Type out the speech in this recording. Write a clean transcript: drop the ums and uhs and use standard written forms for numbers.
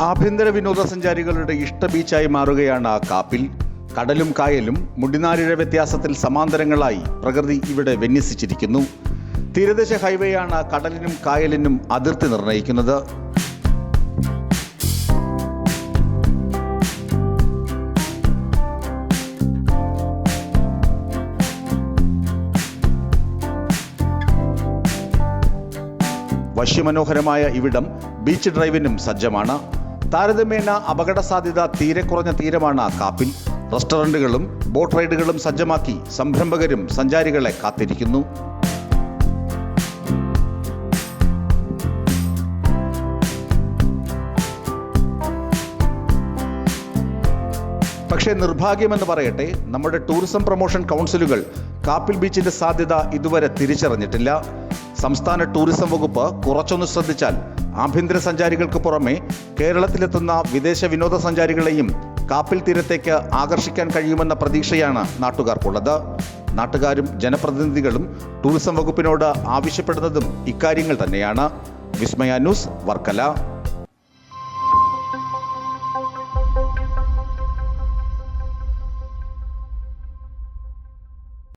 ആഭ്യന്തര വിനോദസഞ്ചാരികളുടെ ഇഷ്ട ബീച്ചായി മാറുകയാണ് കാപ്പിൽ. കടലും കായലും മുടിനാരിഴ വ്യത്യാസത്തിൽ സമാന്തരങ്ങളായി പ്രകൃതി ഇവിടെ വിന്യസിച്ചിരിക്കുന്നു. തീരദേശ ഹൈവേയാണ് കടലിനും കായലിനും അതിർത്തി നിർണ്ണയിക്കുന്നത്. വശ്യമനോഹരമായ ഇവിടം ബീച്ച് ഡ്രൈവിനും സജ്ജമാണ്. താരതമ്യേന അപകട സാധ്യത തീരെ കുറഞ്ഞ തീരമാണ് കാപ്പിൽ. റെസ്റ്റോറന്റുകളും ബോട്ട് റൈഡുകളും സജ്ജമാക്കി സംരംഭകരും സഞ്ചാരികളെ കാത്തിരിക്കുന്നു. പക്ഷേ നിർഭാഗ്യമെന്ന് പറയട്ടെ, നമ്മുടെ ടൂറിസം പ്രൊമോഷൻ കൗൺസിലുകൾ കാപ്പിൽ ബീച്ചിന്റെ സാധ്യത ഇതുവരെ തിരിച്ചറിഞ്ഞിട്ടില്ല. സംസ്ഥാന ടൂറിസം വകുപ്പ് കുറച്ചൊന്ന് ശ്രദ്ധിച്ചാൽ ആഭ്യന്തര സഞ്ചാരികൾക്ക് പുറമെ കേരളത്തിലെത്തുന്ന വിദേശ വിനോദസഞ്ചാരികളെയും കാപ്പിൽ തീരത്തേക്ക് ആകർഷിക്കാൻ കഴിയുമെന്ന പ്രതീക്ഷയാണ് നാട്ടുകാർക്കുള്ളത്. നാട്ടുകാരും ജനപ്രതിനിധികളും ടൂറിസം വകുപ്പിനോട് ആവശ്യപ്പെടുന്നതും ഇക്കാര്യങ്ങൾ തന്നെയാണ്. വിസ്മയ ന്യൂസ്, വർക്കല.